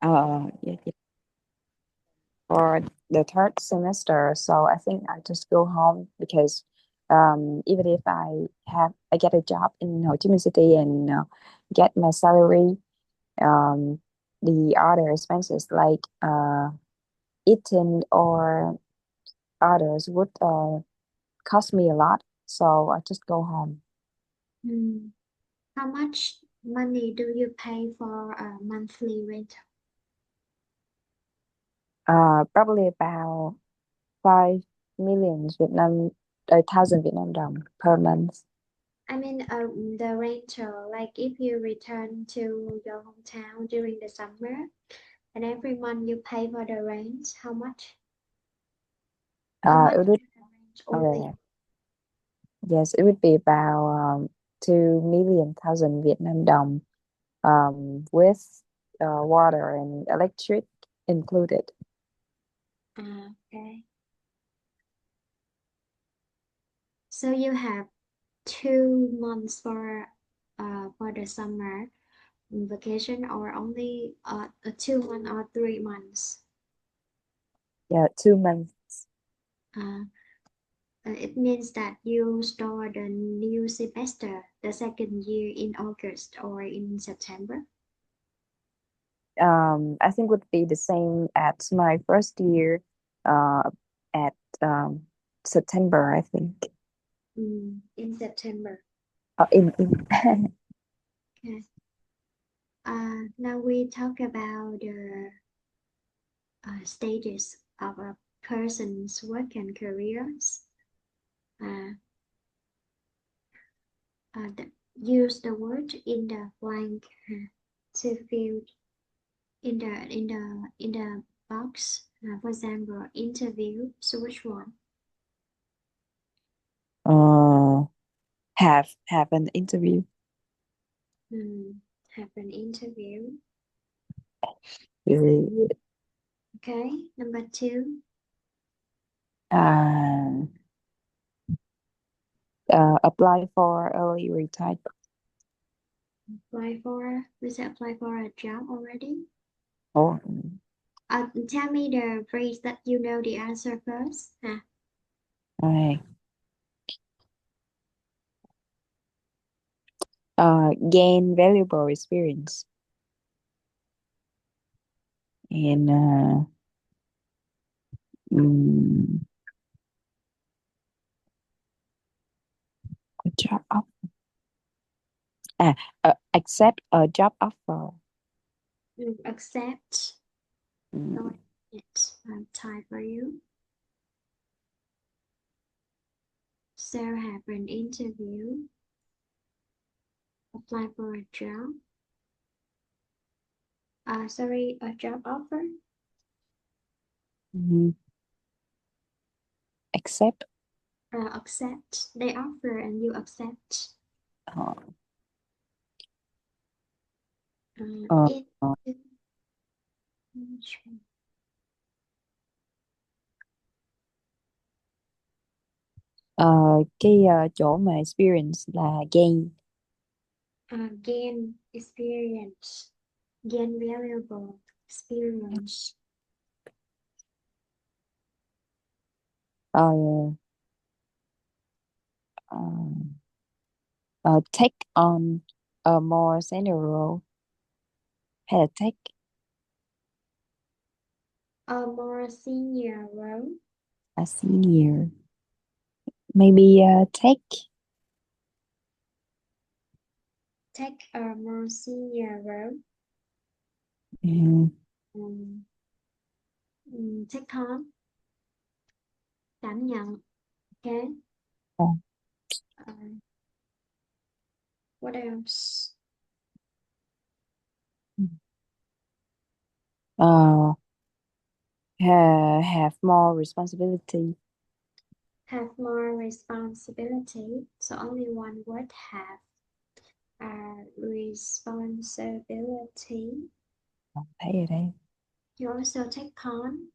Yeah, yeah. For the third semester, so I think I just go home because even if I get a job in Ho Chi Minh City and get my salary, um, the other expenses like eating or others would cost me a lot. So I just go home. Hmm. How much money do you pay for a monthly rent? Probably about 5 million thousand Vietnam dong per month. I mean, the rental, like if you return to your hometown during the summer and every month you pay for the rent, how much? How much It would, is the rent only? uh, yes, it would be about 2 million thousand Vietnam dong, with water and electric included. Okay. So you have 2 months for the summer vacation or only 2 months or 3 months? Yeah, 2 months. Uh, it means that you start the new semester, the second year in August or in September. I think would be the same as my first year, uh, at um, September, I think. In September. In Okay. Now we talk about the stages of a person's work and careers. Uh, Use the word in the blank to fill in the box. For example, interview. So which one? uh, have an interview. Have an interview. Uh, Okay. Number two. Apply for early retirement. Apply for. We said apply for a job already. Or Tell me the phrase that you know the answer first. okay. Gain valuable experience in mm, a job offer. Accept a job offer. Accept. Go Mm, ahead. I'll type for you. Sarah have an interview. Apply for a job. Sorry, a job offer. mhm. Accept. Accept. They offer and you accept. Uh, uh, It. chỗ mà experience là gain. Gain experience. Gain valuable experience. uh, uh, Take on a more senior role. Hay là take A more senior role. a senior. Maybe take. Take a more senior role. Mm, Um, take on. Đảm nhận. Okay. uh, Uh, what else? uh, have more responsibility. Have more responsibility. So only one word have. Responsibility. Thấy rồi đây. You also take on.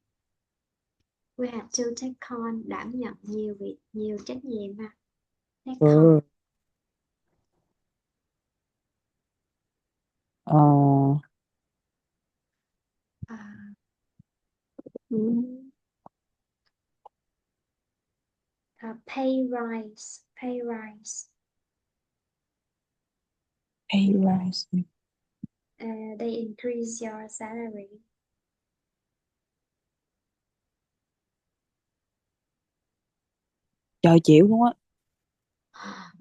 We have to take on, đảm nhận nhiều việc, nhiều trách nhiệm mà. Take on. Ừ. Ờ, Uh, mm, pay rise, pay rise. Pay rise. They increase your salary. Trời chịu luôn á.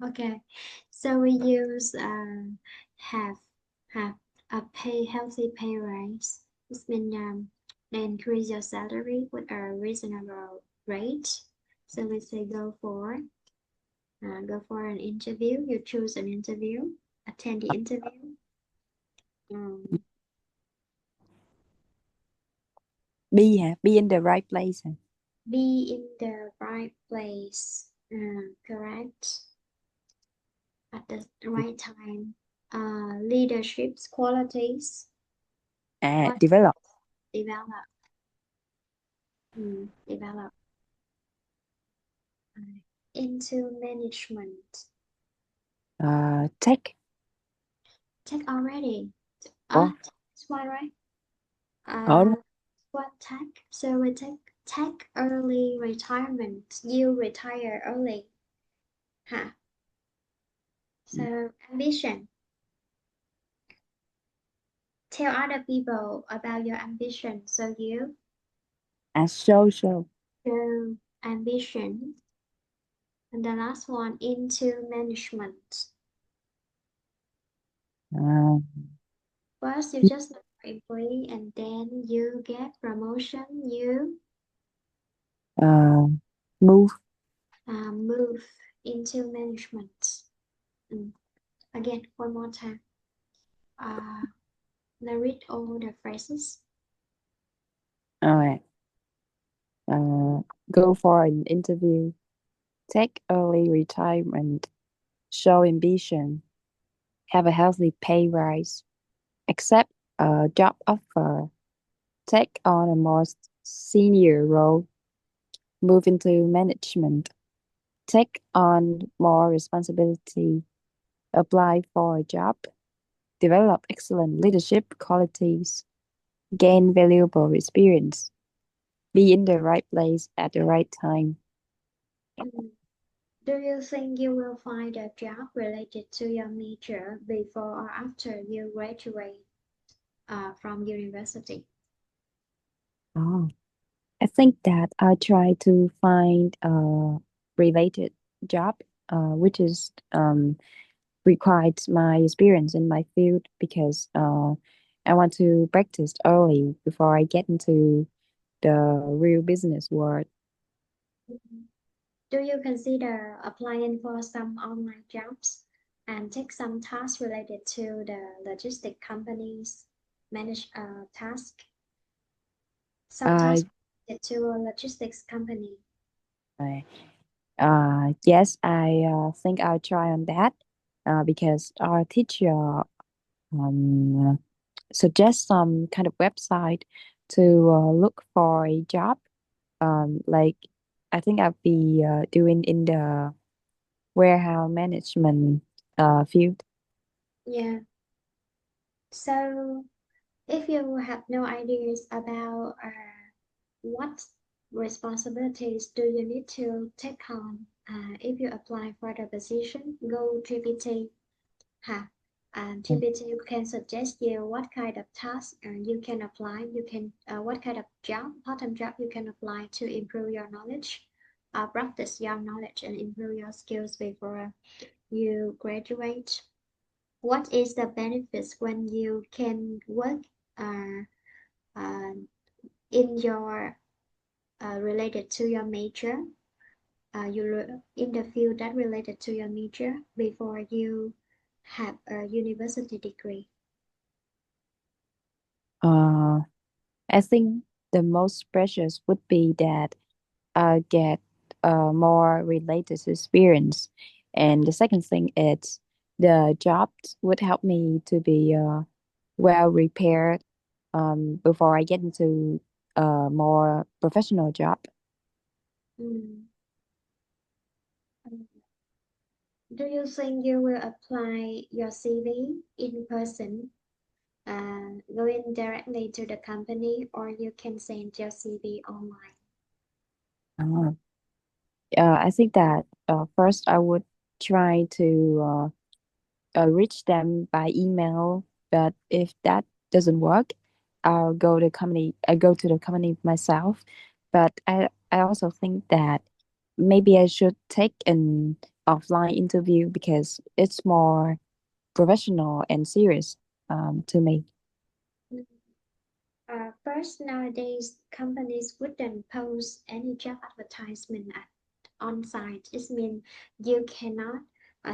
Okay, so we use have have a pay healthy pay rise. This means they increase your salary with a reasonable rate. So we say go for an interview. You choose an interview, attend the interview. Um, Be hả? Be in the right place hả? be in the right place. Correct. At the right time. Leadership qualities. À, What develop. develop? Develop into management. Tech. Tech already. Ủa? That's one, right? Ở đúng. What tech? So we take tech early retirement. You retire early. Huh? So ambition. Tell other people about your ambition. So you À, social. show ambition. And the last one into management. À, First, you just look for employee, and then you get promotion. You uh, move. move into management. Mm. Again, one more time. Uh, Narrate all the phrases. Alright. Go for an interview. Take early retirement. Show ambition. Have a healthy pay rise. Accept a job offer. Take on a more senior role. Move into management. Take on more responsibility. Apply for a job. Develop excellent leadership qualities. Gain valuable experience. Be in the right place at the right time. Mm. Do you think you will find a job related to your major before or after you graduate from university? Oh. I think that I try to find a related job, which is requires my experience in my field because I want to practice early before I get into the real business world. Mhm. Do you consider applying for some online jobs and take some tasks related to the logistic companies manage a task? Some Uh, tasks related to a logistics company. I- yes, I think I'll try on that because our teacher um, suggests some kind of website to look for a job. Like I think I'll be doing in the warehouse management field. Yeah. So if you have no ideas about what responsibilities do you need to take on if you apply for the position, go GPT. Huh? And GPT can suggest you what kind of task you can apply. You can what kind of job, part-time job you can apply to improve your knowledge, practice your knowledge, and improve your skills before you graduate. What is the benefits when you can work uh, uh, in your related to your major? In the field that related to your major before you have a university degree. Uh, I think the most precious would be that I get more related experience, and the second thing is the jobs would help me to be well prepared before I get into a more professional job. Mm. Do you think you will apply your CV in person? Going directly to the company, or you can send your CV online. Uh, I think that first I would try to reach them by email, but if that doesn't work, I go to the company myself. But I also think that maybe I should take an offline interview because it's more professional and serious to me. First, nowadays, companies wouldn't post any job advertisement at on site. It means you cannot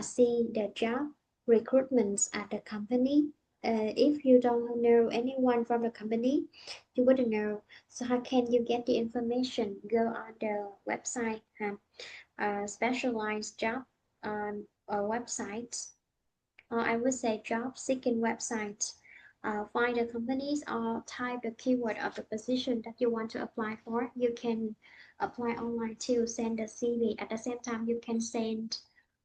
see the job recruitments at the company. If you don't know anyone from the company, you wouldn't know. So how can you get the information? Go on the website, specialized job on websites, or I would say job seeking websites. Find the companies or type the keyword of the position that you want to apply for. You can apply online too, send the CV. At the same time, you can send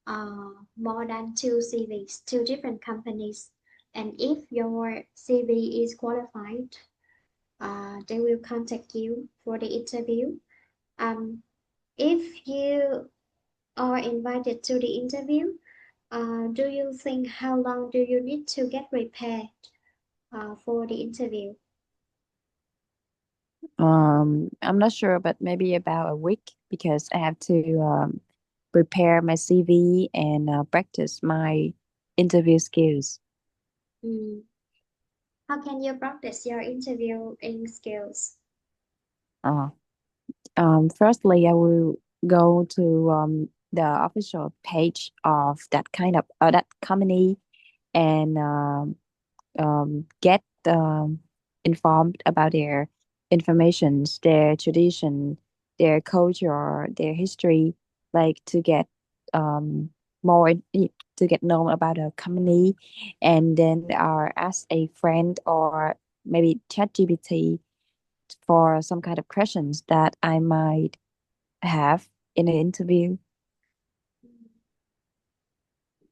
more than two CVs to different companies. And if your CV is qualified, they will contact you for the interview. Um, if you are invited to the interview, do you think how long do you need to get prepared for the interview? I'm not sure, but maybe about a week because I have to prepare my CV and practice my interview skills. Mm. How can you practice your interviewing skills? Uh, Firstly, I will go to the official page of that company and get informed about their informations, their tradition, their culture, their history, like to get um, more to get known about the company, and then ask a friend or maybe ChatGPT for some kind of questions that I might have in an interview.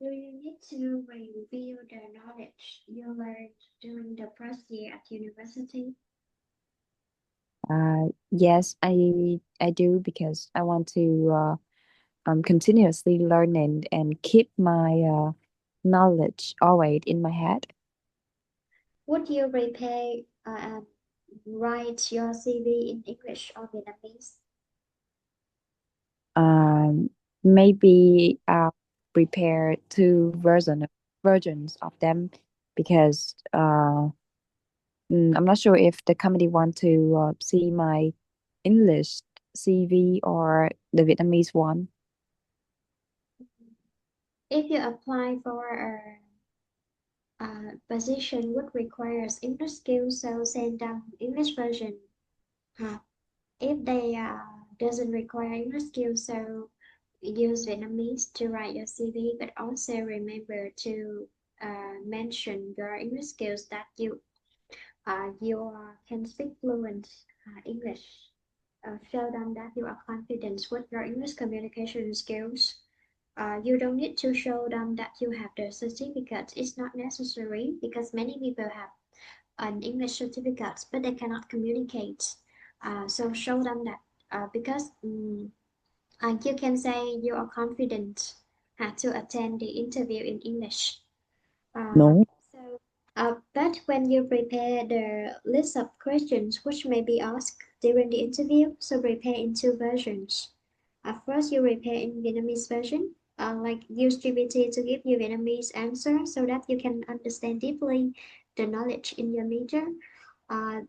Do you need to review the knowledge you learned during the first year at university? Yes, I do because I want to continuously learning and keep my knowledge always in my head. Would you prepare write your CV in English or Vietnamese? Um, Maybe I'll prepare versions of them because I'm not sure if the company want to see my English CV or the Vietnamese one. If you apply for position would requires English skills, so send down English version. Uh, if they doesn't require English skills, so use Vietnamese to write your CV, but also remember to mention your English skills that you can speak fluent English. Show them that you are confident with your English communication skills. You don't need to show them that you have the certificate. It's not necessary because many people have an English certificate, but they cannot communicate. So show them that because you can say you are confident to attend the interview in English. Uh, No. but when you prepare the list of questions which may be asked during the interview, so prepare in two versions. First, you prepare in Vietnamese version, like use GPT to give you Vietnamese answer so that you can understand deeply the knowledge in your major. Uh,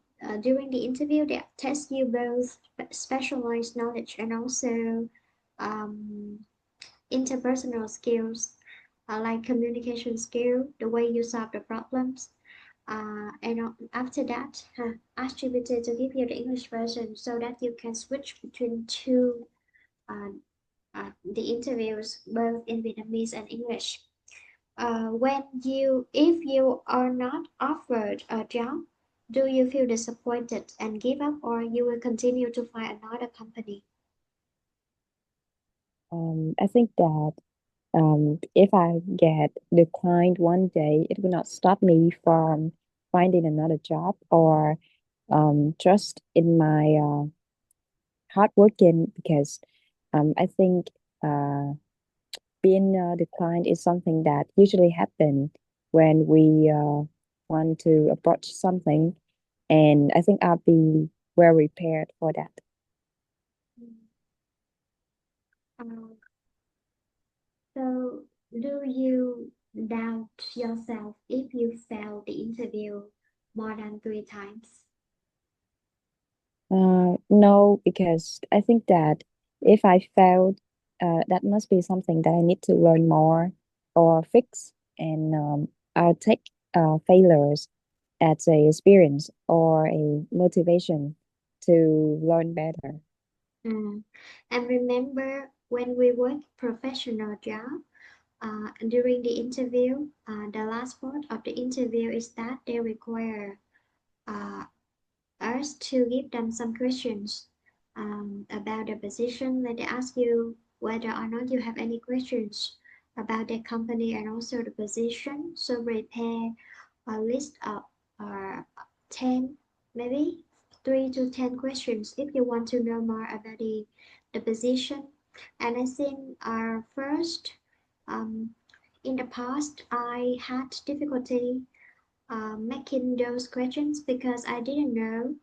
During the interview, they test you both specialized knowledge and also um, interpersonal skills, like communication skill, the way you solve the problems. And after that, ask GPT to give you the English version so that you can switch between two uh, the interviews both in Vietnamese and English. If you are not offered a job, do you feel disappointed and give up, or you will continue to find another company? I think that if I get declined one day, it will not stop me from finding another job or trust in my hard working because I think uh, being declined is something that usually happen when we want to approach something, and I think I'll be well prepared for that. Uh, so, do you doubt yourself if you fail the interview more than 3 times? No, because I think that if I failed, that must be something that I need to learn more or fix, and I'll take failures as a experience or a motivation to learn better. Mm. And remember when we work professional job, during the interview, the last part of the interview is that they require uh, us to give them some questions about the position. Like they ask you whether or not you have any questions about the company and also the position. So prepare a list of uh, 10, maybe 3 to 10 questions if you want to know more about the position. And I think first, um, in the past, I had difficulty making those questions because I didn't know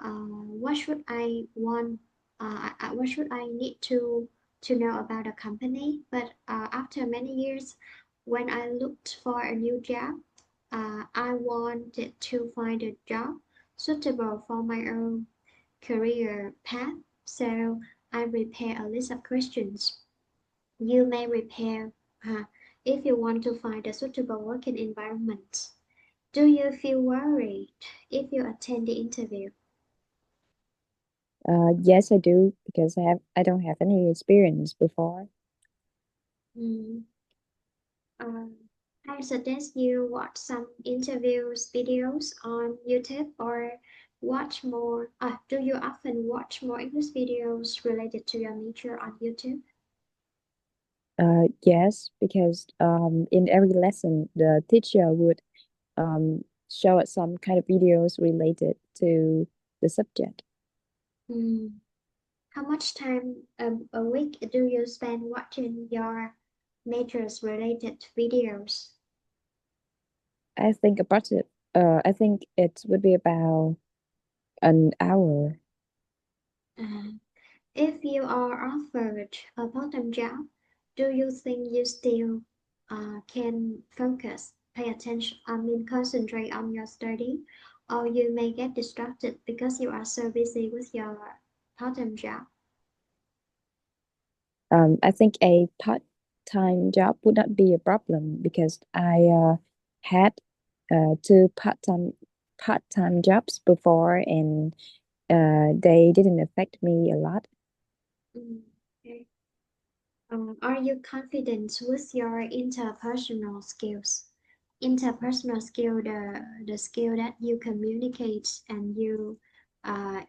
what should I want, what should I need to know about a company. But after many years, when I looked for a new job, I wanted to find a job suitable for my own career path. So I prepare a list of questions. You may prepare if you want to find a suitable working environment. Do you feel worried if you attend the interview? Yes, I do because I don't have any experience before. Mm. Um, I suggest you watch some interviews videos on YouTube or watch more. Do you often watch more English videos related to your major on YouTube? Yes, because in every lesson the teacher would show us some kind of videos related to the subject. Mm. How much time a week do you spend watching your majors related videos? I think it would be about an hour. Uh, If you are offered a part-time job, do you think you still can focus, pay attention, concentrate on your study, or you may get distracted because you are so busy with your part-time job? I think a part-time job would not be a problem because I had two part-time jobs before, and they didn't affect me a lot. Mm, okay. Are you confident with your interpersonal skills? Interpersonal skill, the skill that you communicate and you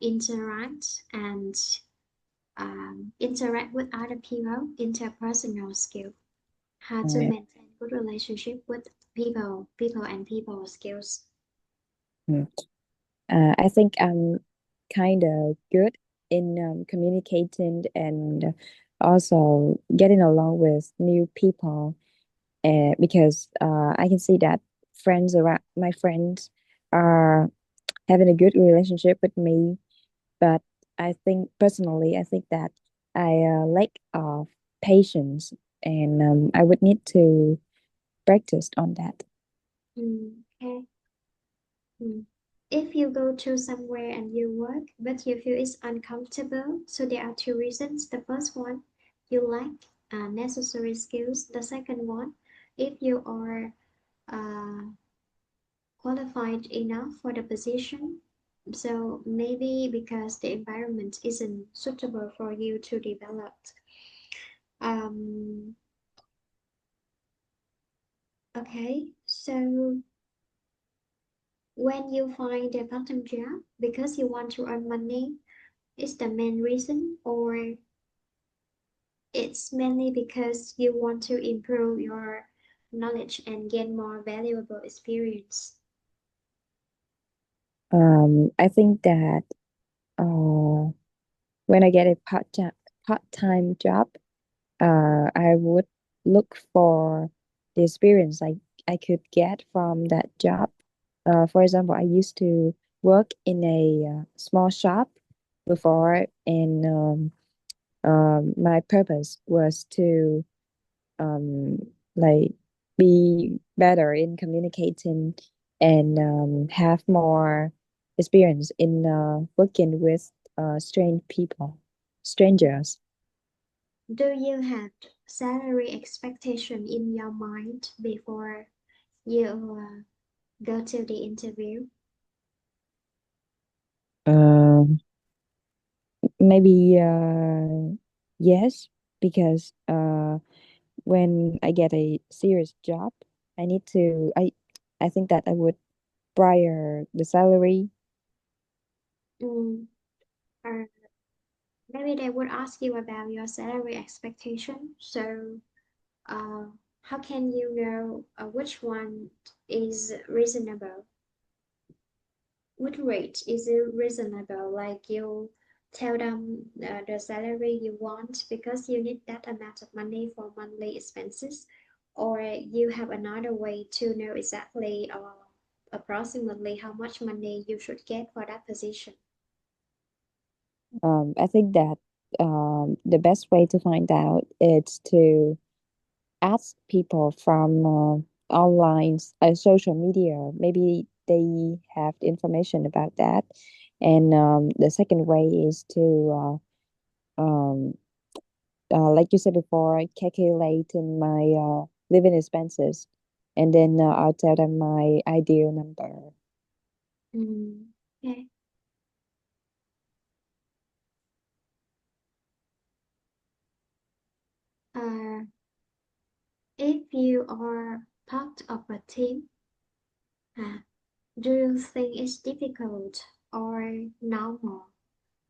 interact and interact with other people, interpersonal skill, how to Uh, maintain good relationship with people and people skills. mm. I think I'm kind of good in communicating and also getting along with new people. Because I can see that my friends are having a good relationship with me. But I think that I lack of patience, and I would need to practice on that. Okay. Mm. If you go to somewhere and you work, but you feel it's uncomfortable, so there are two reasons. The first one, you lack necessary skills. The second one, if you are uh, qualified enough for the position, so maybe because the environment isn't suitable for you to develop. Um, okay, so when you find a part-time job because you want to earn money, is the main reason, or it's mainly because you want to improve your knowledge and gain more valuable experience? I think that uh, when I get a part-time job, I would look for the experience I could get from that job. For example, I used to work in a small shop before, and my purpose was to um, like be better in communicating and have more experience in working with strange people, strangers. Do you have salary expectation in your mind before you go to the interview? Um, Maybe yes, because when I get a serious job, I need to I think that I would prior the salary. Mm, or maybe they would ask you about your salary expectation. So, uh, how can you know which one is reasonable? What rate is it reasonable? Like you tell them the salary you want because you need that amount of money for monthly expenses, or you have another way to know exactly or approximately how much money you should get for that position. I think that the best way to find out is to ask people from online social media. Maybe they have the information about that. And the second way is to like you said before, calculating my living expenses, and then I'll tell them my ideal number. Mm, okay. Uh, if you are part of a team, uh, do you think it's difficult or normal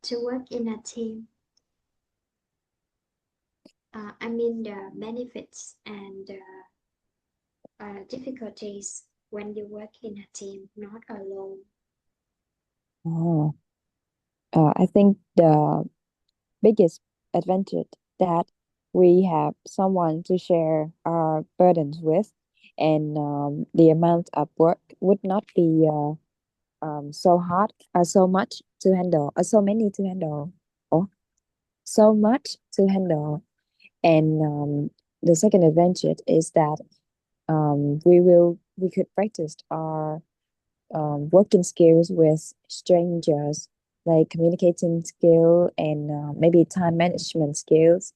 to work in a team? I mean the benefits and the difficulties when you work in a team, not alone. Oh, I think the biggest advantage that we have someone to share our burdens with, and the amount of work would not be so hard, so much to handle, so many to handle, or so much to handle. And the second advantage is that we could practice our working skills with strangers, like communicating skill and maybe time management skills.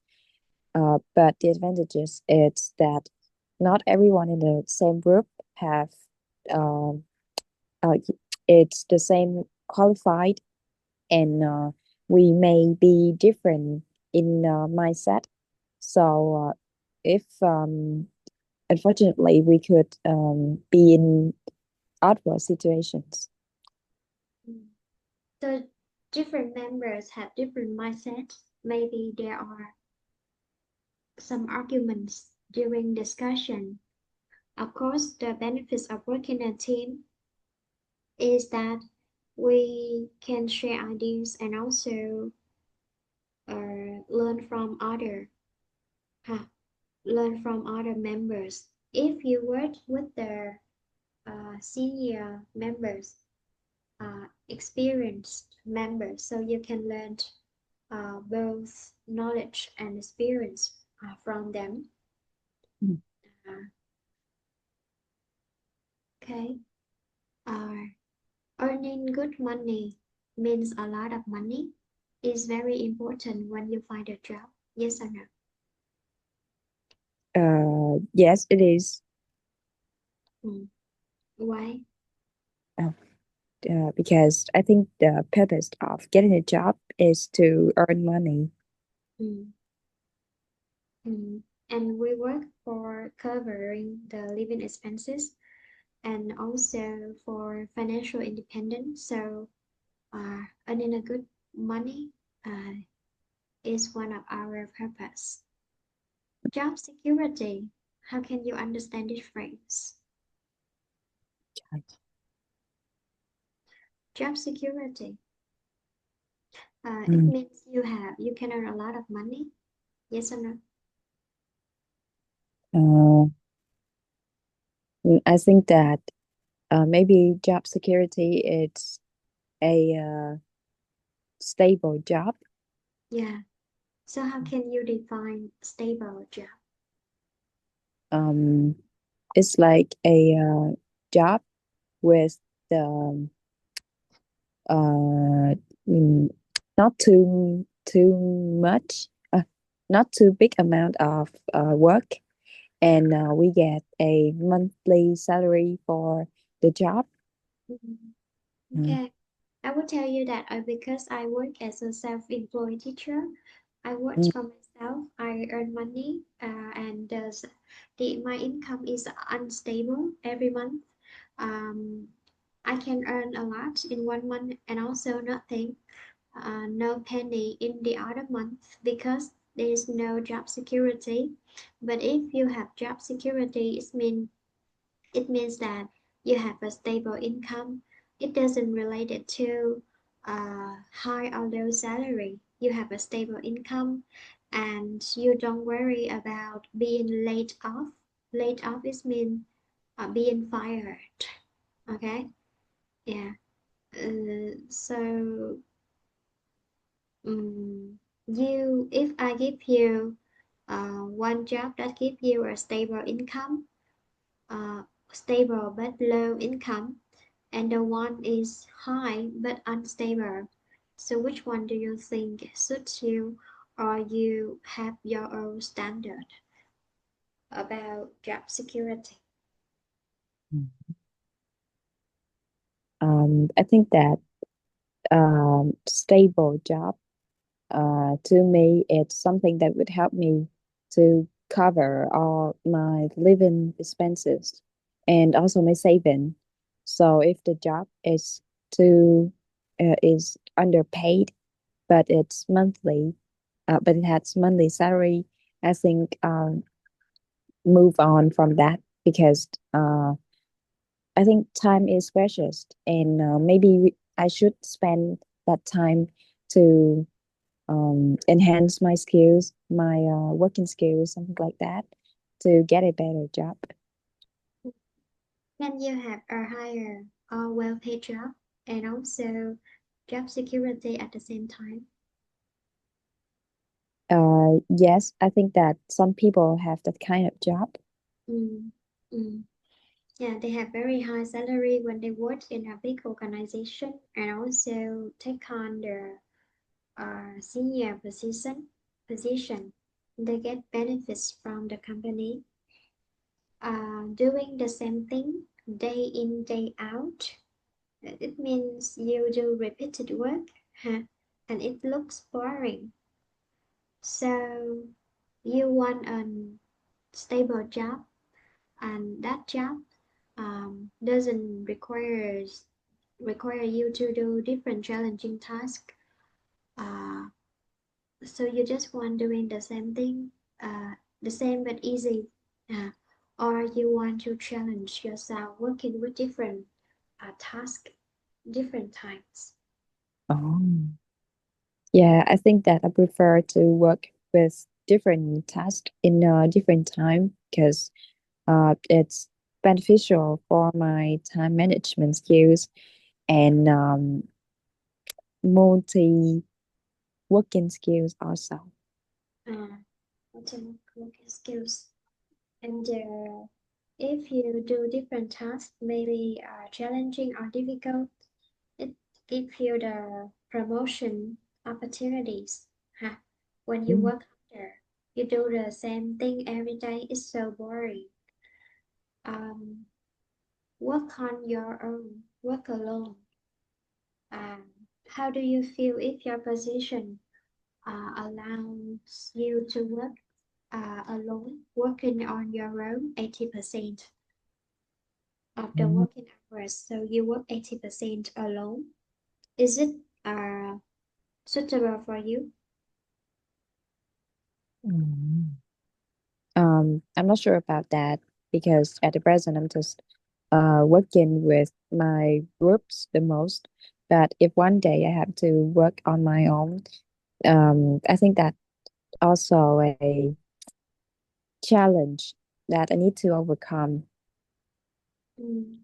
But the advantages is that not everyone in the same group have um, uh, it's the same qualified, and we may be different in mindset. So if unfortunately we could be in awkward situations. Mm. So different members have different mindsets. Maybe there are some arguments during discussion. Of course, the benefits of working in a team is that we can share ideas and also learn from huh, learn from other members. If you work with the senior members, experienced members, so you can learn both knowledge and experience from them. Mm. Uh, okay. Uh, Earning good money means a lot of money is very important when you find a job. Yes or no? Yes, it is. Mm. Why? Uh, because I think the purpose of getting a job is to earn money. Mm. Mm. And we work for covering the living expenses and also for financial independence. So earning a good money uh, is one of our purpose. Job security. How can you understand this phrase? Job security. It Mm. means you can earn a lot of money. Yes or no? Uh, I think that maybe job security is a stable job. Yeah. So how can you define stable job? Um, it's like a job with the uh, mm, not too much, not too big amount of work, and we get a monthly salary for the job. Mhm. Mm. Okay. I will tell you that because I work as a self-employed teacher, I work Mm. for myself. I earn money, and my income is unstable every month. Um, I can earn a lot in one month and also nothing, no penny in the other month because there is no job security. But if you have job security, it means that you have a stable income. It doesn't relate it to high or low salary. You have a stable income and you don't worry about being laid off. Laid off is mean being fired. Okay? Yeah. So if I give you one job that give you a stable income, uh, stable but low income, and the one is high but unstable. So which one do you think suits you, or you have your own standard about job security? I think that stable job to me it's something that would help me to cover all my living expenses and also my saving. So if the job is underpaid but it's monthly, but it has monthly salary, I think move on from that because I think time is precious, and maybe I should spend that time to enhance my skills, my working skills, something like that, to get a better job. Can you have a higher or well-paid job and also job security at the same time? Yes, I think that some people have that kind of job. Mm, mm. Yeah, they have very high salary when they work in a big organization and also take on the senior position. They get benefits from the company. Doing the same thing day in, day out. It means you do repeated work, huh? And it looks boring. So you want a stable job, and that job doesn't require you to do different challenging tasks. Uh, so you just want doing the same thing, the same but easy, uh, or you want to challenge yourself working with different tasks, different times. Oh. Yeah, I think that I prefer to work with different tasks in a different time because it's beneficial for my time management skills and multi working skills also. Uh, Ultimate cooking skills. And if you do different tasks, maybe challenging or difficult, it gives you the promotion opportunities. Huh? When you Mm. work harder, you do the same thing every day, it's so boring. Um, Work on your own, work alone. Um, how do you feel if your position allows you to work alone, working on your own 80% of the Mm. working hours? So you work 80% alone. Is it uh, suitable for you? Mm. I'm not sure about that because at the present I'm just working with my groups the most. But if one day I have to work on my own, I think that also a challenge that I need to overcome. Mm.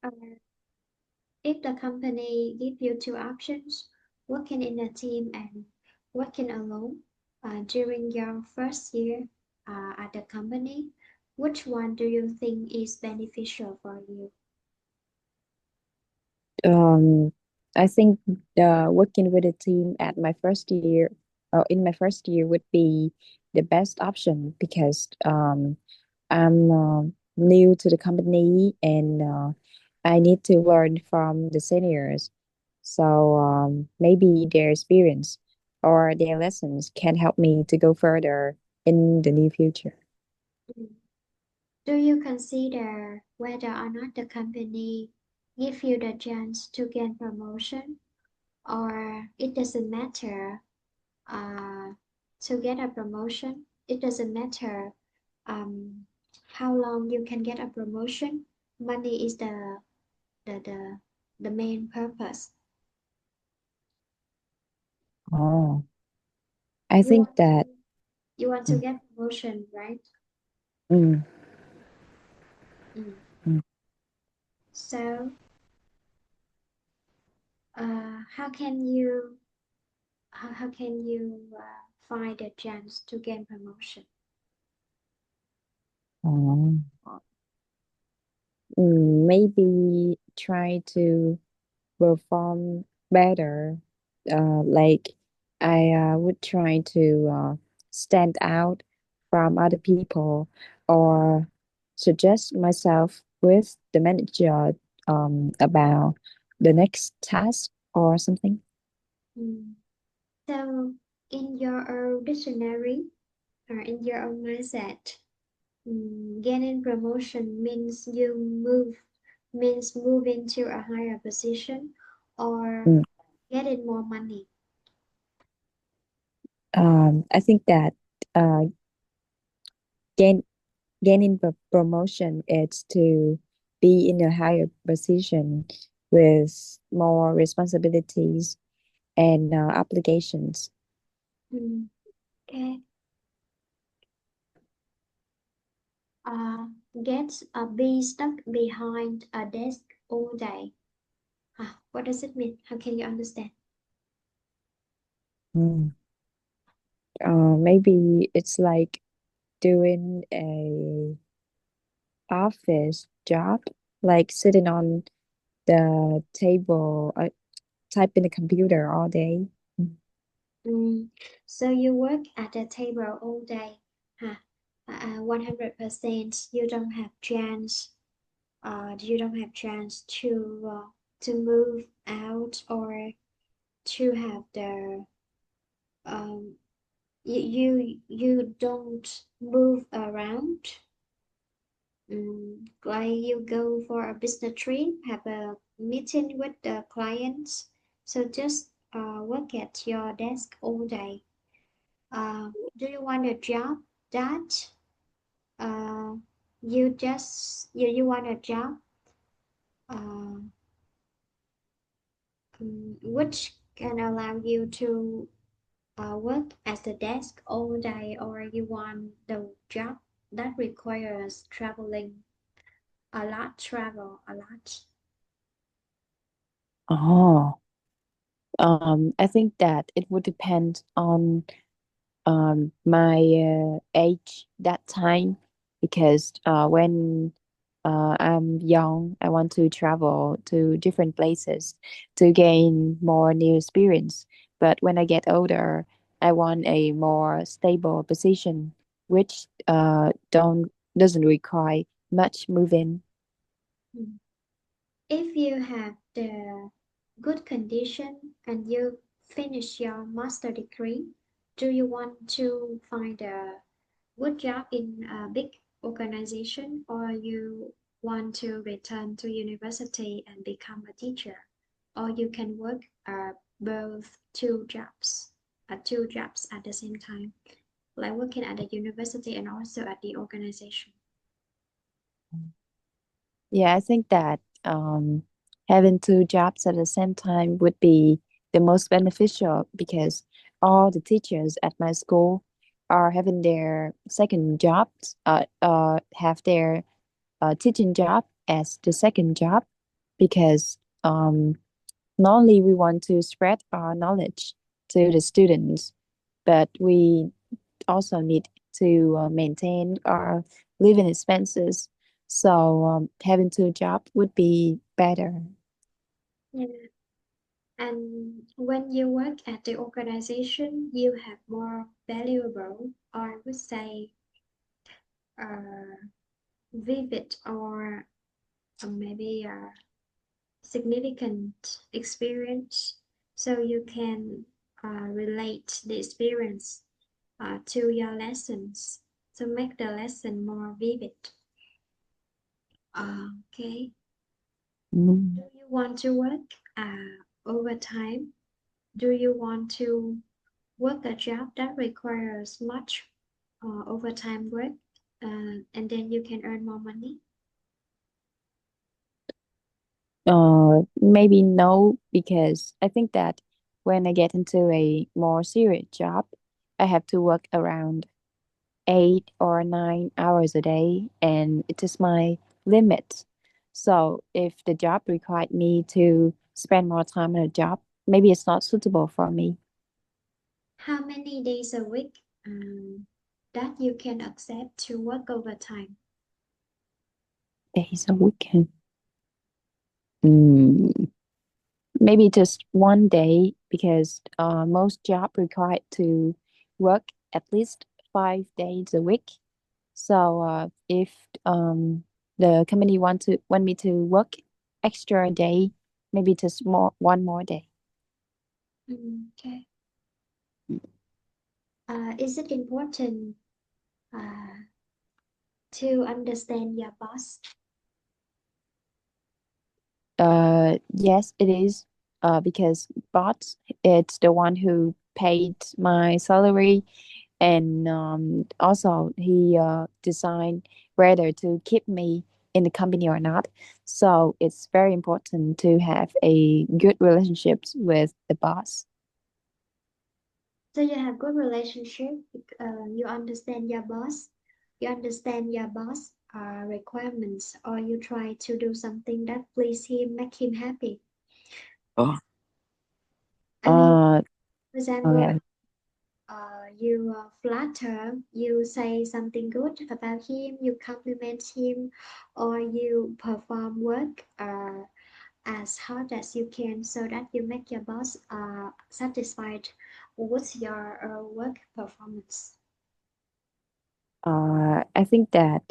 Uh, if the company give you two options, working in a team and working alone, during your first year at the company, which one do you think is beneficial for you? Um, I think working with a team at my first year, in my first year would be the best option because I'm new to the company and I need to learn from the seniors. So maybe their experience or their lessons can help me to go further in the near future. Mm. Do you consider whether or not the company give you the chance to gain promotion, or it doesn't matter uh, to get a promotion? It doesn't matter um, how long you can get a promotion. Money is the the, the main purpose. Oh, I You think want to that. you want to Mm, get promotion, right? mm, Mm. mm, So, how can you how can you find a chance to gain promotion? oh. Maybe try to perform better. Like I would try to stand out from other people or suggest myself with the manager about the next task or something. Mm. So, in your own dictionary or in your own mindset, gaining promotion means moving to a higher position or Mm. getting more money. I think that uh, gain, gaining promotion is to be in a higher position with more responsibilities and obligations. Mm, okay. Uh, get be stuck behind a desk all day. What does it mean? How can you understand? Mm. Maybe it's like doing a office job, like sitting on the table, typing the computer all day. Mm. Mm, so you work at the table all day. 100%. You don't have chance to move out or to have the um you don't move around. Like you go for a business trip, have a meeting with the clients, so just work at your desk all day. Do you want a job that uh, you want a job uh, which can allow you to work at the desk all day, or you want the job that requires traveling a lot? Oh, I think that it would depend on my age that time because when I'm young, I want to travel to different places to gain more new experience. But when I get older, I want a more stable position, which don't doesn't require much moving. Mm. If you have the good condition and you finish your master degree, do you want to find a good job in a big organization, or you want to return to university and become a teacher, or you can work both two jobs at the same time, like working at the university and also at the organization? Yeah, I think that Having two jobs at the same time would be the most beneficial because all the teachers at my school are having their second jobs, have their teaching job as the second job because not only we want to spread our knowledge to the students, but we also need to maintain our living expenses. So having two jobs would be better. Yeah. And when you work at the organization, you have more valuable, or I would say, uh, vivid or maybe significant experience, so you can relate the experience to your lessons to make the lesson more vivid. Okay. Do Mm. you want to work overtime? Do you want to work a job that requires much overtime work, and then you can earn more money? Maybe no, because I think that when I get into a more serious job, I have to work around 8 or 9 hours a day, and it is my limit. So if the job required me to spend more time on a job, maybe it's not suitable for me. How many days a week that you can accept to work overtime? Days a weekend. Mm, maybe just one day because most job required to work at least 5 days a week. So if the company want me to work extra day, maybe just one more day. Okay. Is it important uh, to understand your boss? Yes, it is. Because bots, it's the one who paid my salary, and also he decide whether to keep me in the company or not. So it's very important to have a good relationships with the boss. So you have good relationship. You understand your boss. You understand your boss requirements, or you try to do something that please him, make him happy. Oh. I mean, Uh, for example, okay. you flatter, you say something good about him, you compliment him, or you perform work as hard as you can so that you make your boss satisfied with your work performance. I think that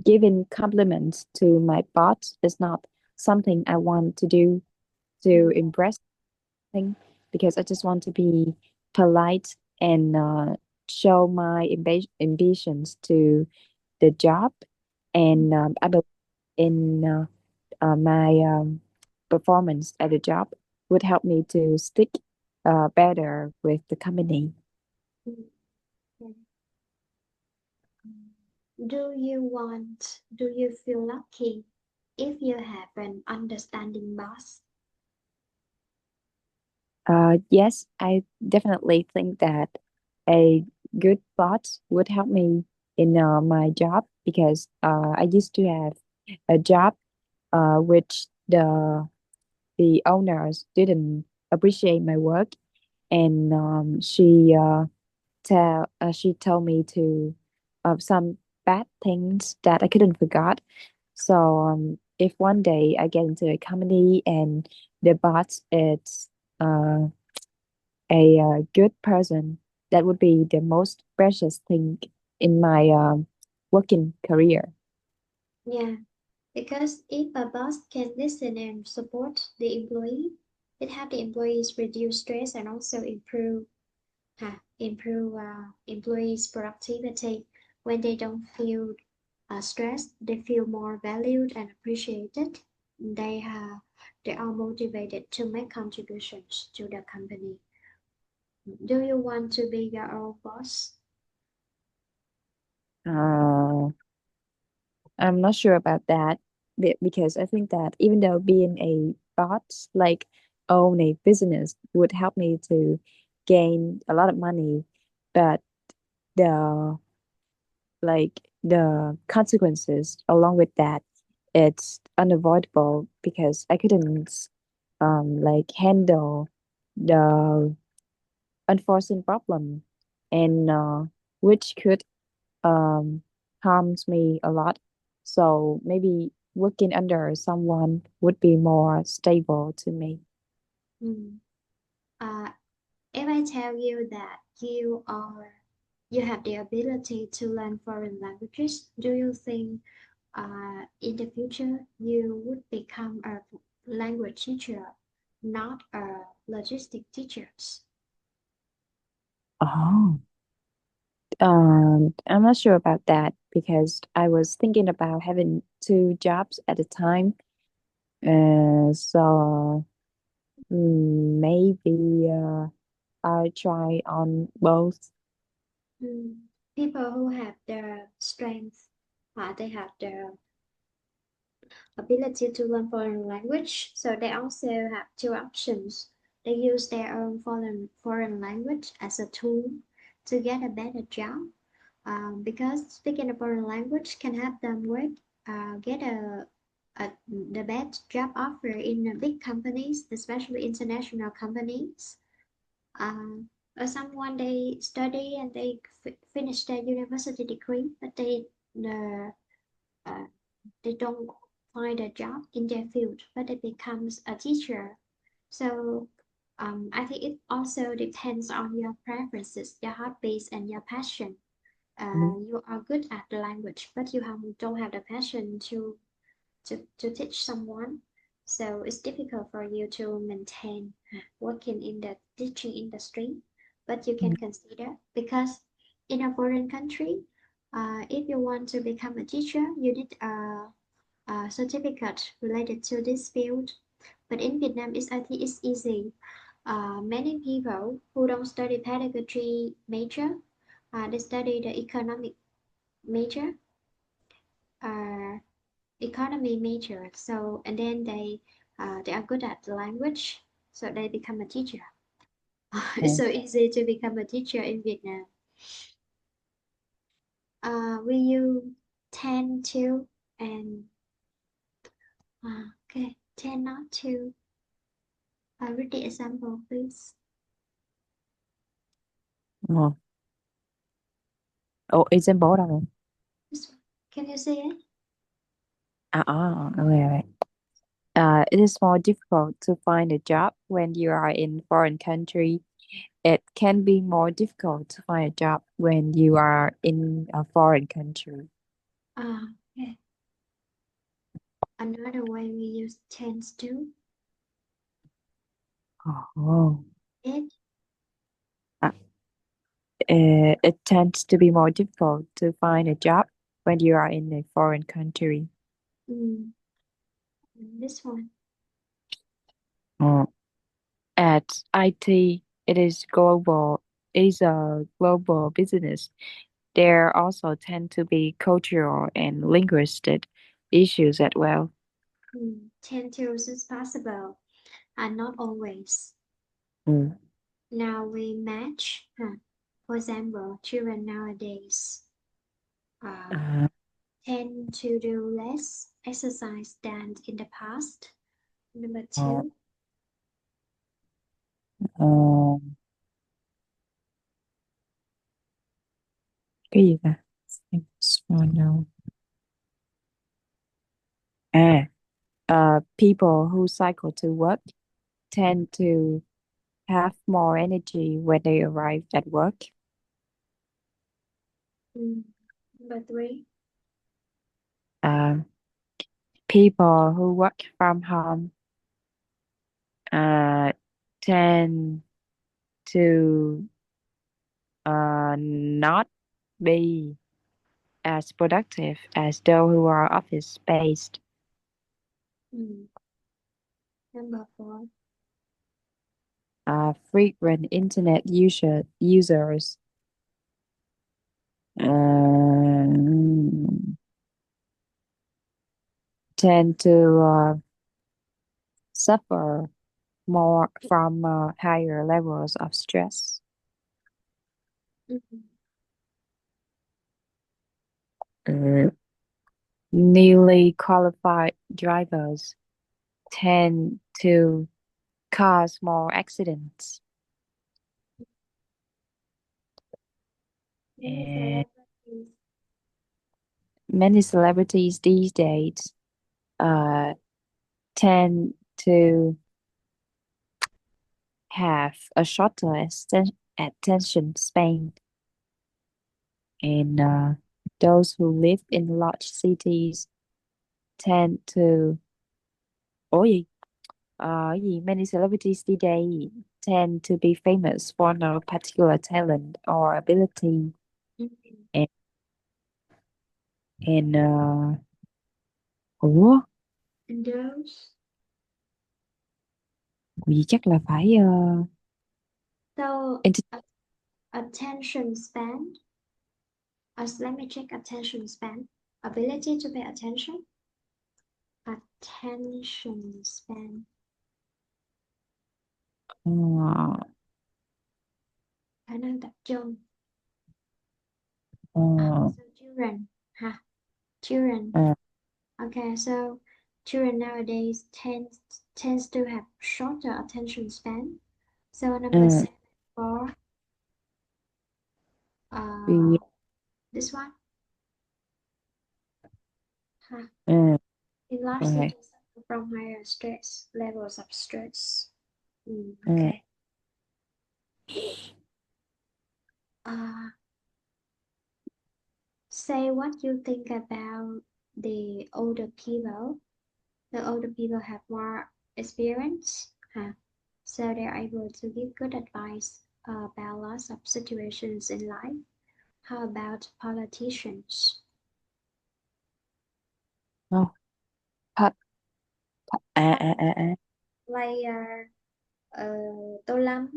giving compliments to my boss is not something I want to do to Mm. impress thing because I just want to be polite and show my ambitions to the job, and I believe in my performance at the job would help me to stick better with the company. Mm. Yeah. Do you feel lucky if you have an understanding boss? Yes, I definitely think that a good boss would help me in my job because I used to have a job which the owners didn't appreciate my work, and she told me to some bad things that I couldn't forget. So if one day I get into a company and the boss is uh, a good person, that would be the most precious thing in my working career. Yeah, because if a boss can listen and support the employee, it helps the employees reduce stress and also improve employees' productivity. When they don't feel stressed, they feel more valued and appreciated. They are motivated to make contributions to the company. Do you want to be your own boss? Uh, I'm not sure about that. because I think that even though being a boss, like own a business, would help me to gain a lot of money, but the the consequences along with that, it's unavoidable because I couldn't handle the unforeseen problem and which could um harms me a lot. So maybe working under someone would be more stable to me. Mm. Uh, if I tell you that you have the ability to learn foreign languages, do you think in the future you would become a language teacher, not a logistic teacher? Oh, I'm not sure about that because I was thinking about having two jobs at a time. So maybe I try on both. Mm. People who have the strength, they have the ability to learn foreign language, so they also have two options. They use their own foreign language as a tool to get a better job, because speaking a foreign language can help them get the best job offer in big companies, especially international companies. Um, or someone they study and they finish their university degree, but the uh, they don't find a job in their field, but they becomes a teacher. So I think it also depends on your preferences, your hobbies, and your passion. Mhm. You are good at the language, but don't have the passion to teach someone. So it's difficult for you to maintain working in the teaching industry. But you can consider, because in a foreign country, if you want to become a teacher, you need a certificate related to this field. But in Vietnam, I think it's easy. Many people who don't study pedagogy major, they study the economic major, uh, economy major. So and then they are good at the language, so they become a teacher. It's Mm. so easy to become a teacher in Vietnam. Will you tend to and okay tend not to read the example, please? Oh, oh, example đâu? This one. Can you say it? Okay, right. It is more difficult to find a job when you are in foreign country. It can be more difficult to find a job when you are in a foreign country. Okay. Another way we use tends to Oh. it. Uh, it tends to be more difficult to find a job when you are in a foreign country. Mm, this one. Oh. At IT, it is a global business. There also tend to be cultural and linguistic issues as well. Tend to is possible and not always. Mm. Now we match. For example, children nowadays uh, Uh, tend to do less exercise than in the past. Number uh, two, uh, cái gì ta? Small no. People who cycle to work tend to have more energy when they arrive at work. mm, number three, Um, People who work from home uh, tend to not be as productive as those who are office based. mm, number four, Frequent internet users um, tend to suffer more from higher levels of stress. Mhm. Uh, Newly qualified drivers tend to cause more accidents, Many and celebrities. many celebrities these days uh, tend to have a shorter attention span, and those who live in large cities tend to ủa gì cái gì many celebrities today tend to be famous for no particular talent or ability, Mhm. and ủa And those. gì chắc là phải So ent- attention span. Let me check attention span. Ability to pay attention. Attention span. ờ, Khả năng tập trung. ờ, So children. Ha. Children. ờ, Okay, so children nowadays tends to have shorter attention span. So number ờ, 7 for vì this one. Ha. ờ, In large rồi, cities suffer from higher stress levels of stress. ờ, Okay. Uh, say what you think about the older people. The older people have more experience, huh? So they're able to give good advice about lots of situations in life. How about politicians? không thật à Like Tô Lâm,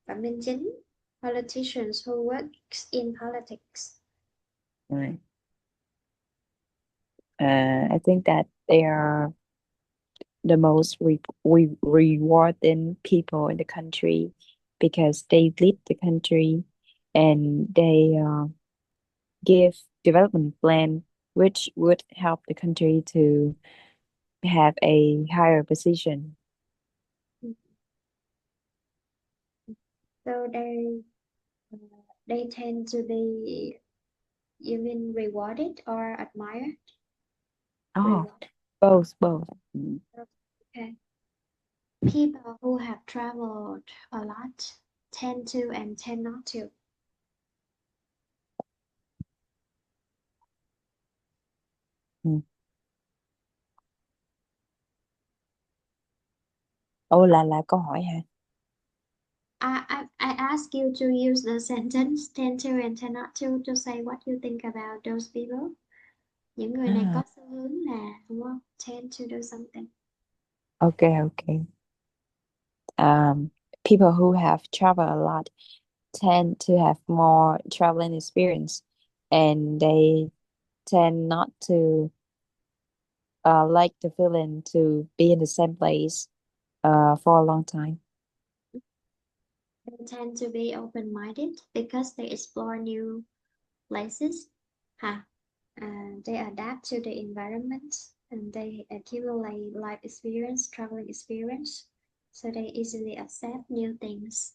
Phạm Minh Chính, politicians who works in politics. right. I think that they are the most rewarding people in the country because they lead the country and they give development plan which would help the country to have a higher position. So uh, they tend to be, you mean rewarded or admired? Oh, Reward. both. Mm, Okay. People who have traveled a lot tend to and tend not to. mm. Ô là câu hỏi hả? I ask you to use the sentence tend to and tend not to say what you think about those people. Những người này có À, xu hướng là, đúng không? Tend to do something. okay. People who have traveled a lot tend to have more traveling experience, and they tend not to like the feeling to be in the same place for a long time. They tend to be open-minded because they explore new places. Huh? They adapt to the environment and they accumulate life experience, traveling experience, so they easily accept new things.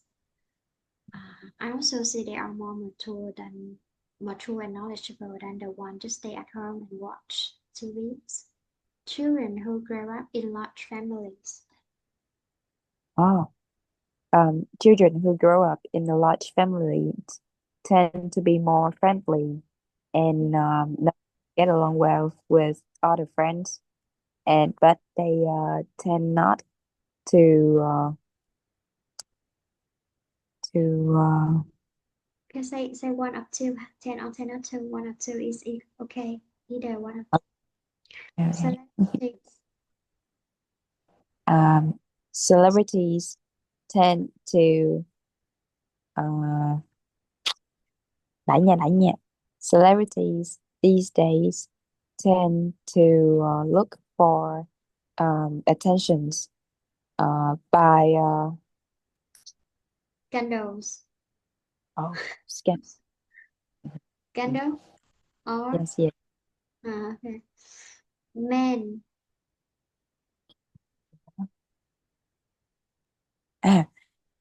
I also see they are more mature and knowledgeable than the one to stay at home and watch TVs. Children who grow up in large families. Oh, children who grow up in a large family tend to be more friendly and get along well with other friends, and but they tend not to to Okay, say one up to 10 or 10 up to 1 or 2 is okay. Either one of celebrities. um, celebrities tend to uh, đại nha. Celebrities these days tend to look for attentions by Candles. oh scan. Candle or Yes, yes. okay. Men.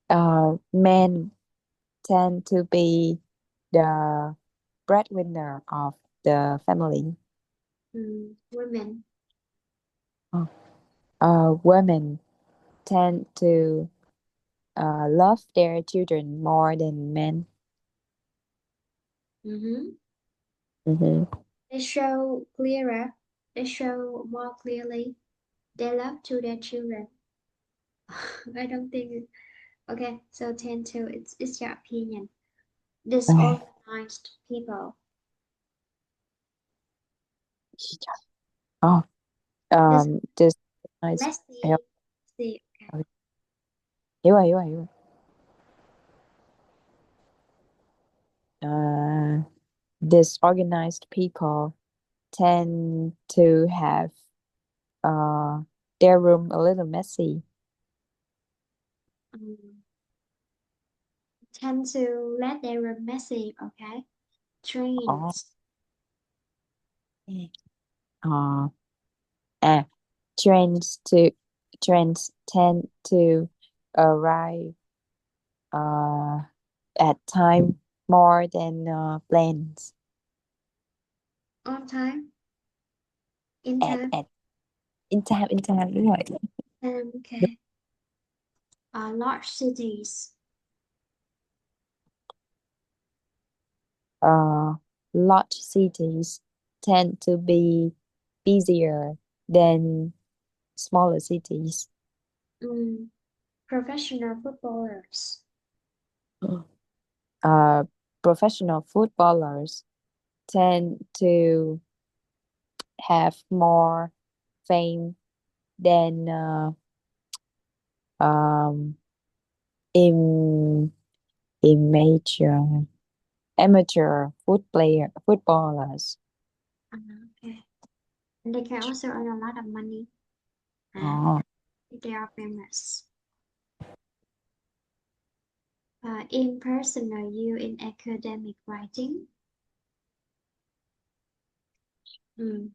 Ah, men tend to be the breadwinner of the family. Women. Oh. Women tend to love their children more than men. Mm-hmm. Mm-hmm. They show clearer. They show more clearly their love to their children. I don't think it, okay, so 10 to it's your opinion. Disorganized people. Oh, This this nice. Hiểu, messy. See, okay. hiểu rồi, hiểu rồi, hiểu rồi. Uh, disorganized people tend to have uh their room a little messy. Um, tend to let their room messy, okay? Oh. Trains. Uh, ah, trends to trends tend to arrive uh at time more than plans. On time, in At time. at in time đúng rồi. Okay. Large cities. uh, Large cities tend to be busier than smaller cities. Mm, professional footballers. Uh, Professional footballers tend to have more fame than um, in amateur footballers. Okay. And they can also earn a lot of money Oh. if they are famous. Impersonal you in academic writing. Mm.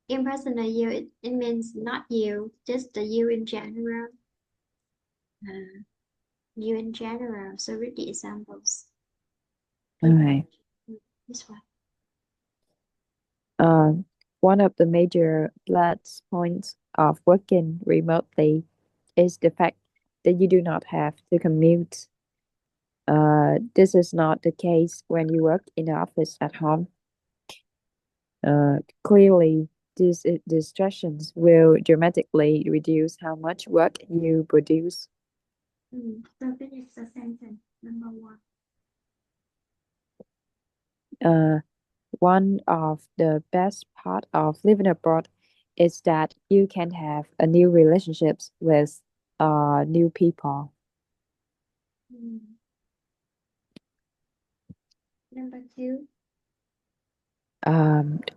Impersonal you, it means not you, just the you in general. Uh, you in general. So read the examples. People. Okay. This one. Uh, One of the major plus points of working remotely is the fact that you do not have to commute. This is not the case when you work in the office at home. Clearly, these distractions will dramatically reduce how much work you produce. So finish the sentence. Number one. Uh, One of the best part of living abroad is that you can have a new relationships with new people. Mm. Number two.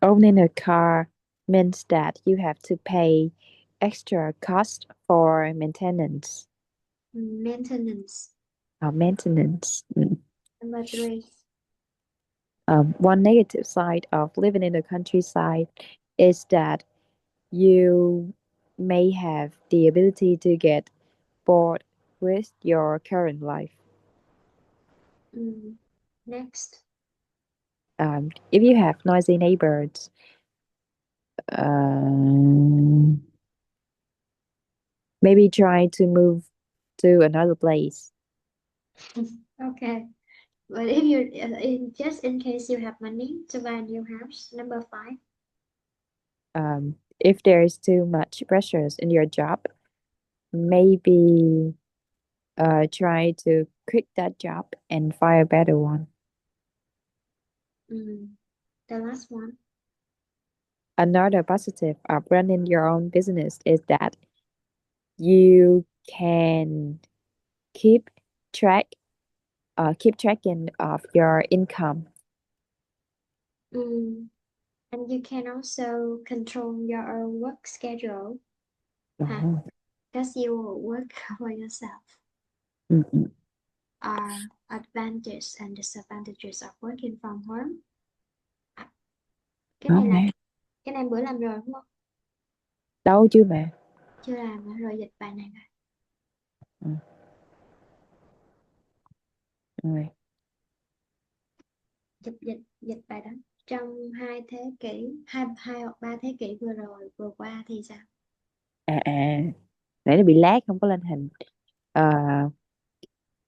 Owning a car means that you have to pay extra cost for maintenance. Maintenance. Maintenance. Number three. One negative side of living in the countryside is that you may have the ability to get bored with your current life. Mm. Next. If you have noisy neighbors, um, maybe try to move to another place. Okay. But if you, just in case you have money to buy a new house, number five. If there is too much pressures in your job, maybe try to quit that job and find a better one. Mm. The last one. Another positive of running your own business is that you can keep track keep tracking of your income. Mm. And you can also control your work schedule, huh? Ồ, Because you will work for yourself. ừ, ừ. Are advantages and disadvantages of working from home. À, cái Đó này là mà. cái này bữa làm rồi đúng không? Đâu chứ mà. Chưa làm hả? Rồi dịch bài này nè. Ừ, rồi. Dịch bài đó. Trong hai thế kỷ, hai hoặc ba thế kỷ vừa qua thì sao? Nãy nó bị lag không có lên hình. Ờ,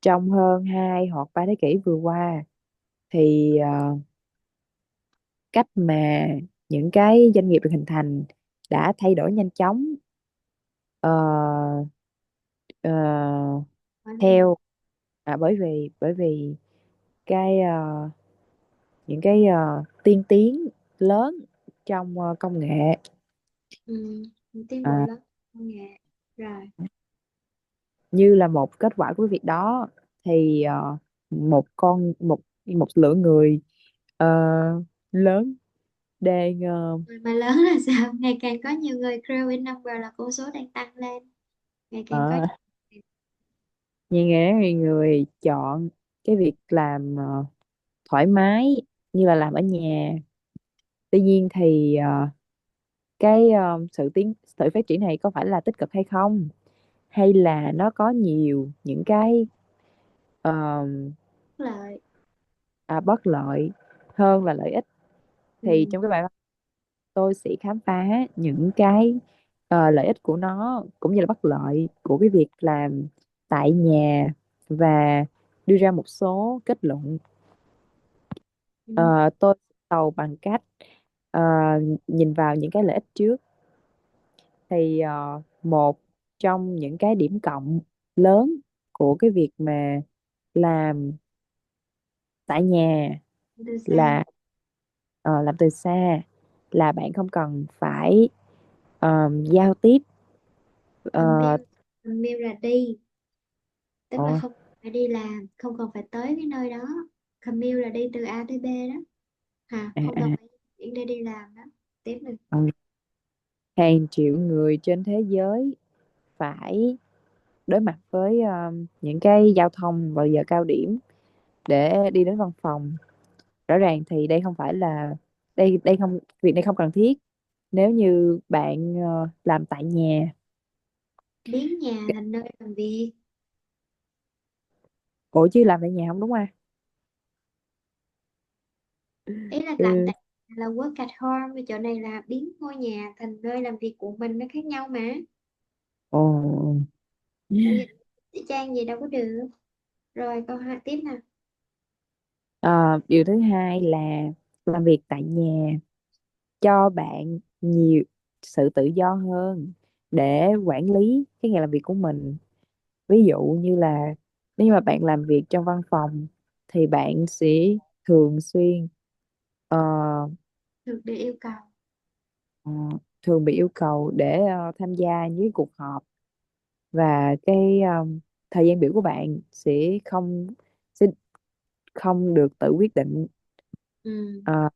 trong hơn 2 hoặc 3 thế kỷ vừa qua thì cách mà những cái doanh nghiệp được hình thành đã thay đổi nhanh chóng, ờ, ờ, Nói là gì? theo bởi vì cái những cái tiên tiến lớn trong công nghệ. Ừ, tiến bộ À, lớn công nghệ. Rồi. như là một kết quả của việc đó thì một lượng người ờ, lớn đang Người mà lớn là sao? Ngày càng có nhiều người, grow in number là con số đang tăng lên. Ngày càng có uh, nhiều người chọn cái việc làm thoải mái, như là làm ở nhà. Tuy nhiên thì cái sự phát triển này có phải là tích cực hay không, hay là nó có nhiều những cái ờ, lợi. bất lợi hơn là lợi ích. Thì Ừ. trong cái bài văn tôi sẽ khám phá những cái lợi ích của nó cũng như là bất lợi của cái việc làm tại nhà, và đưa ra một số kết luận. Ừ. Tôi bắt đầu bằng cách ờ, nhìn vào những cái lợi ích trước. Thì một trong những cái điểm cộng lớn của cái việc mà làm tại nhà Từ xa. là làm từ xa, là bạn không cần phải giao tiếp. ờ, Commute. Commute là đi, tức là ồ, không phải đi làm, không cần phải tới cái nơi đó. Commute là đi từ A tới B đó, hả? à, Không cần à, phải chuyển để đi làm đó. Tiếp mình. ờ, hàng triệu người trên thế giới phải đối mặt với những cái giao thông vào giờ cao điểm để đi đến văn phòng. Rõ ràng thì đây không phải là đây đây không việc này không cần thiết nếu như bạn làm tại nhà. Biến nhà thành nơi làm việc. Ủa chứ làm tại nhà không đúng không? Ý là làm Ừ. tại nhà là work at home, cái chỗ này là biến ngôi nhà thành nơi làm việc của mình, nó khác nhau mà. Ồ. Dịch y chang gì đâu có được. Rồi câu hai tiếp nè. Ờ, điều thứ hai là làm việc tại nhà cho bạn nhiều sự tự do hơn để quản lý cái ngày làm việc của mình. Ví dụ như là nếu như mà bạn làm việc trong văn phòng thì bạn sẽ thường xuyên ờ, Được để yêu cầu. ờ, thường bị yêu cầu để tham gia những cái cuộc họp, và cái thời gian biểu của bạn sẽ không được tự quyết định. Ừ. Ờ,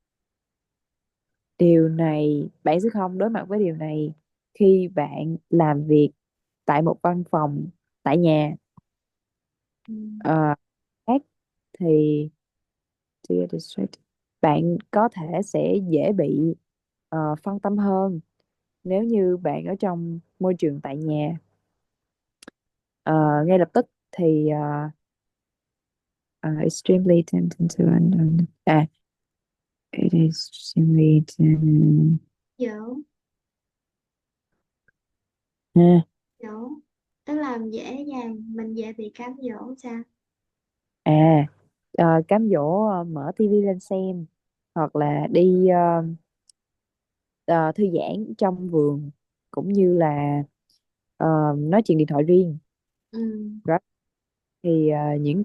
điều này bạn sẽ không đối mặt với điều này khi bạn làm việc tại một văn phòng tại nhà. Ừ. Ờ, khác thì bạn có thể sẽ dễ bị phân tâm hơn nếu như bạn ở trong môi trường tại nhà. Ờ, ngay lập tức thì extremely tempting to it is extremely Dỗ. ha. Dỗ, tức là dễ dàng, mình dễ bị cám dỗ sao? À, cám dỗ mở tivi lên xem, hoặc là đi thư giãn trong vườn, cũng như là nói chuyện điện thoại riêng. Ừ. Đó. Thì ờ, những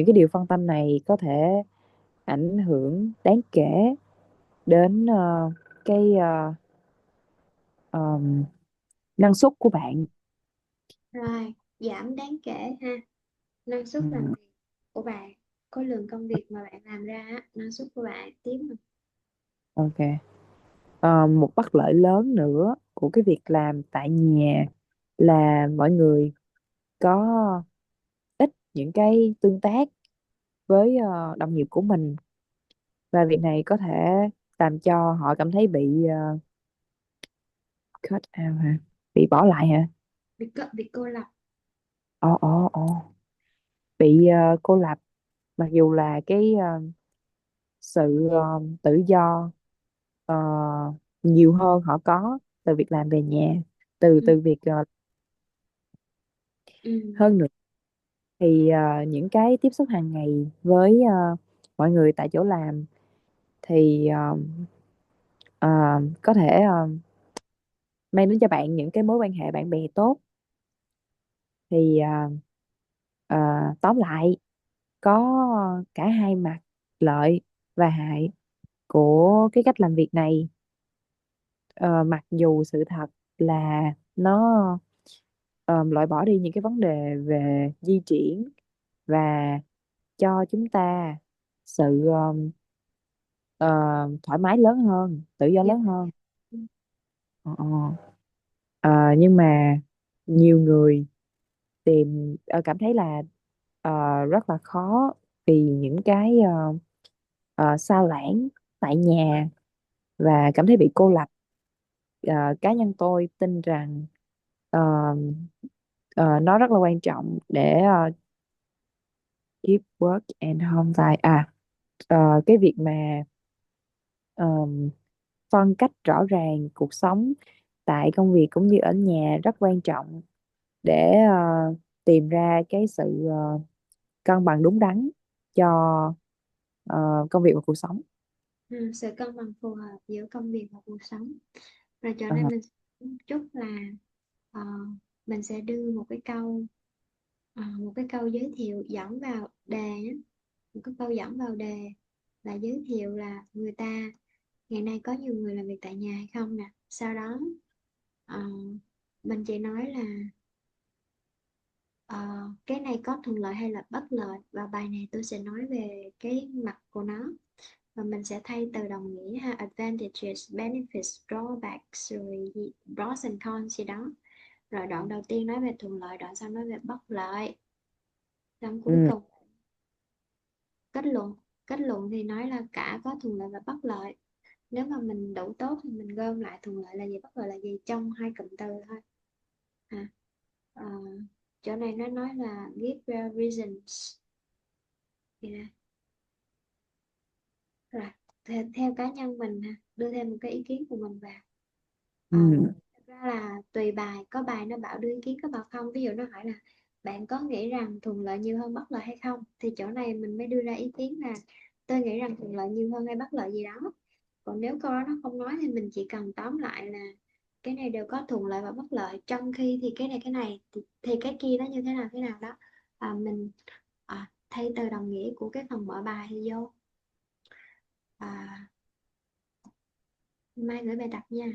cái điều phân tâm này có thể ảnh hưởng đáng kể đến cái ờm, năng suất của bạn. Rồi, giảm đáng kể ha, năng suất làm Ừm, việc của bạn. khối lượng công việc mà bạn làm ra á, năng suất của bạn tiếp mà. Ok. Một bất lợi lớn nữa của cái việc làm tại nhà là mọi người có ít những cái tương tác với đồng nghiệp của mình, và việc này có thể làm cho họ cảm thấy bị cut out hả, bị bỏ lại hả? Bị cô lập. Ồ, bị cô lập, mặc dù là cái sự tự do ờ, nhiều hơn họ có từ việc làm về nhà, từ Ừ. từ việc Ừ. hơn nữa, thì những cái tiếp xúc hàng ngày với mọi người tại chỗ làm thì ờ, có thể mang đến cho bạn những cái mối quan hệ bạn bè tốt. Thì ờ, tóm lại, có cả hai mặt lợi và hại của cái cách làm việc này. Mặc dù sự thật là nó loại bỏ đi những cái vấn đề về di chuyển và cho chúng ta sự ờ, thoải mái lớn hơn, tự do Dạ. lớn hơn. Ừ. Ờ, ờ. Nhưng mà nhiều người cảm thấy là ờ, rất là khó vì những cái sao lãng tại nhà và cảm thấy bị cô lập. Cá nhân tôi tin rằng ờ, nó rất là quan trọng để keep work and home life. Cái việc mà ờm, phân cách rõ ràng cuộc sống tại công việc cũng như ở nhà rất quan trọng để tìm ra cái sự cân bằng đúng đắn cho công việc và cuộc sống. Ừ, sự cân bằng phù hợp giữa công việc và cuộc sống. Rồi cho Ờ, nên mình chúc là ờ, mình sẽ đưa một cái câu giới thiệu dẫn vào đề á, một cái câu dẫn vào đề là giới thiệu là người ta ngày nay có nhiều người làm việc tại nhà hay không nè. Sau đó ờ, mình chỉ nói là ờ, cái này có thuận lợi hay là bất lợi, và bài này tôi sẽ nói về cái mặt của nó, và mình sẽ thay từ đồng nghĩa ha, advantages, benefits, drawbacks, rồi pros and cons gì đó. Rồi đoạn đầu tiên nói về thuận lợi, đoạn sau nói về bất lợi, đoạn cuối ừ, cùng kết luận. Kết luận thì nói là cả có thuận lợi và bất lợi. Nếu mà mình đủ tốt thì mình gom lại thuận lợi là gì, bất lợi là gì trong hai cụm từ thôi. À, ờ, chỗ này nó nói là give reasons thì nè. Rồi theo cá nhân mình ha, đưa thêm một cái ý kiến của mình vào. Ờ, ừ, Thật ra là tùy bài, có bài nó bảo đưa ý kiến, có bảo không. Ví dụ nó hỏi là bạn có nghĩ rằng thuận lợi nhiều hơn bất lợi hay không, thì chỗ này mình mới đưa ra ý kiến là tôi nghĩ rằng thuận lợi nhiều hơn hay bất lợi gì đó. Còn nếu câu đó nó không nói thì mình chỉ cần tóm lại là cái này đều có thuận lợi và bất lợi, trong khi thì cái này thì cái kia nó như thế nào đó. Mình thay từ đồng nghĩa của cái phần mở bài thì vô. à, Mai gửi bài tập nha.